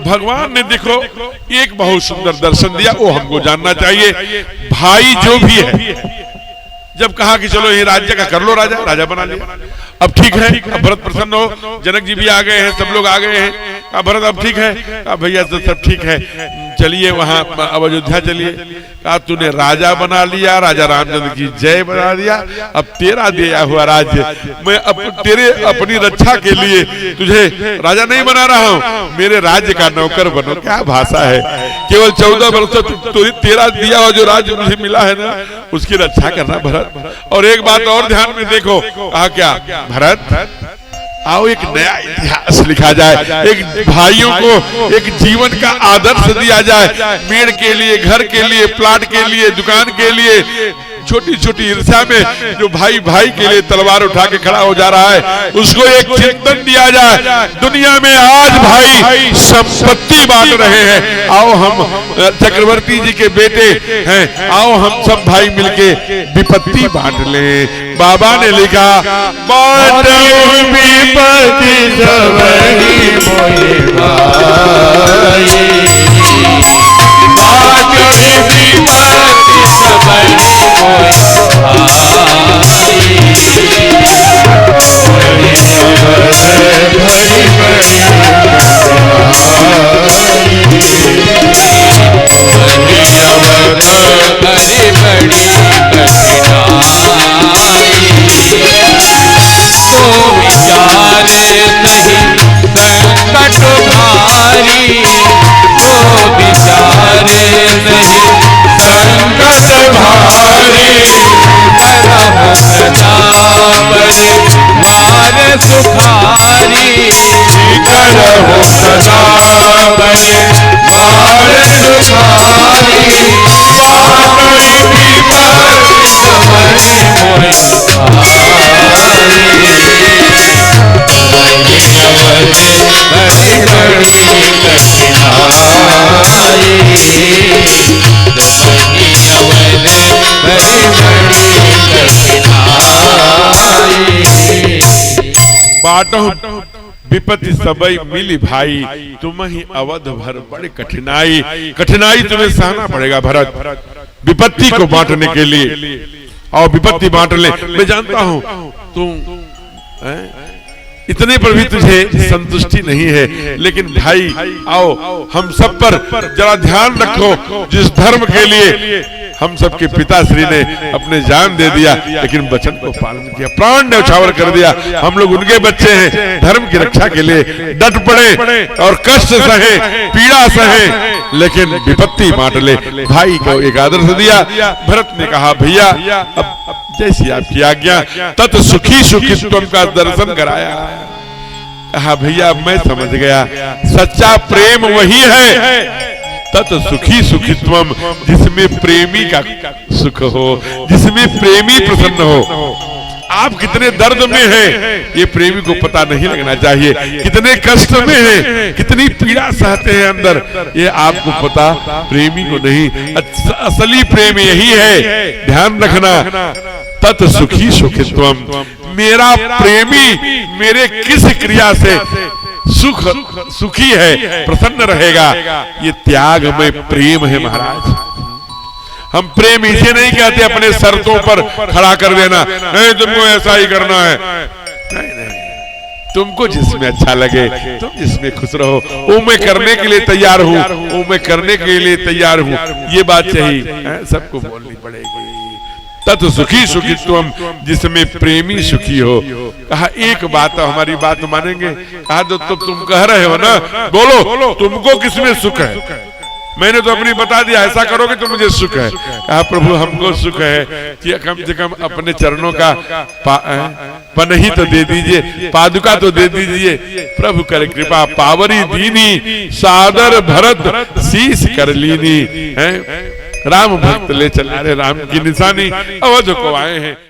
भगवान ने देखो एक बहुत सुंदर दर्शन दिया, वो हमको जानना चाहिए। भाई जो भी है, जब कहा कि चलो ये राज्य का कर लो, राजा राजा बना लिया। अब ठीक है, अब भरत प्रसन्न हो, जनक जी भी आ गए हैं, सब लोग आ गए हैं। अब भरत अब ठीक है, अब भैया तो सब ठीक है, चलिए वहां अब अयोध्या चलिए। कहा तूने राजा बना लिया, राजा रामचंद्र की जय बना दिया, अब तेरा दिया हुआ राज्य मैं तेरे अपनी रक्षा के लिए तुझे राजा नहीं बना रहा हूँ, मेरे राज्य का नौकर बनो। क्या भाषा है, केवल 14 वर्ष तेरा दिया हुआ जो राज्य मुझे मिला है ना, उसकी रक्षा करना भरत। और एक बात और ध्यान में देखो, कहा क्या भरत आओ एक नया इतिहास लिखा जाए, एक भाइयों को एक जीवन का आदर्श दिया जाए। मेड़ के लिए, घर के लिए, प्लाट के लिए, दुकान के लिए, छोटी छोटी ईर्ष्या में जो भाई भाई के लिए तलवार उठा के खड़ा हो जा रहा है, उसको एक चिंतन दिया जाए। दुनिया में आज भाई संपत्ति बांट रहे हैं, आओ हम चक्रवर्ती जी के बेटे हैं, आओ हम सब भाई मिलके विपत्ति बांट लें। बाबा ने लिखा बांटो विपत्ति सबही मोरे भाई, बांटो विपत्ति सबही सुखारी करहु सदा बने वार सुखारी, बाटोई विपत्ति सबही मोहि भाई, बड़ी बाटो विपत्ति सबई मिली भाई, तुम ही अवध भर बड़ी कठिनाई, कठिनाई तुम्हें सहना पड़ेगा भरत विपत्ति को बांटने के लिए। और विपत्ति बांट ले, मैं जानता हूं तुम इतने पर भी तुझे संतुष्टि नहीं है, लेकिन भाई आओ हम सब पर जरा ध्यान रखो। जिस धर्म के लिए हम सबके पिता श्री ने अपने जान दे दिया, लेकिन वचन को पालन किया, प्राण न्यौछावर कर दिया। हम लोग उनके बच्चे हैं, धर्म की रक्षा के लिए डट पड़े और कष्ट सहे, पीड़ा सहे, लेकिन विपत्ति बांट ले। भाई को एक आदर्श दिया। भरत ने कहा भैया अब जैसी आपकी आज्ञा, तत् सुखी सुखित्वम का दर्शन कराया। कहा भैया मैं समझ गया, सच्चा प्रेम वही है, तत् सुखी सुखित्वम, जिसमें प्रेमी का सुख हो, जिसमें प्रेमी प्रसन्न हो। आप कितने दर्द में हैं ये प्रेमी को पता नहीं लगना चाहिए, कितने कष्ट में हैं, कितनी पीड़ा सहते हैं अंदर, ये आपको पता प्रेमी को नहीं। असली प्रेम यही है, ध्यान रखना। तत् सुखी सुखित्वम, मेरा प्रेमी मेरे किस क्रिया से सुखी है, प्रसन्न रहेगा, ये त्याग में प्रेम है महाराज। हम प्रेम इसे नहीं कहते अपने शर्तों पर खड़ा कर देना, नहीं तुमको ऐसा ही करना है, नहीं नहीं, तुमको जिसमें अच्छा लगे, तुम जिसमें खुश रहो, वो मैं करने के लिए तैयार हूँ, वो मैं करने के लिए तैयार हूँ। ये बात चाहिए, सबको बोलनी पड़ेगी। तत् सुखी सुखित्वम, जिसमें प्रेमी सुखी हो। कहा एक बात हमारी बात मानेंगे? कहा तो तुम कह रहे हो ना, बोलो तुमको किसमें सुख है? मैंने तो अपनी बता दिया, ऐसा करोगे तो मुझे सुख है। कहा प्रभु हमको सुख है कि कम से कम अपने चरणों का पनही तो दे दीजिए, पादुका तो दे दीजिए। प्रभु करे कृपा, पावरी दीनी सादर भरत शीश कर लीनी है। राम भक्त ले चला रे राम की निशानी, अवध को आए हैं।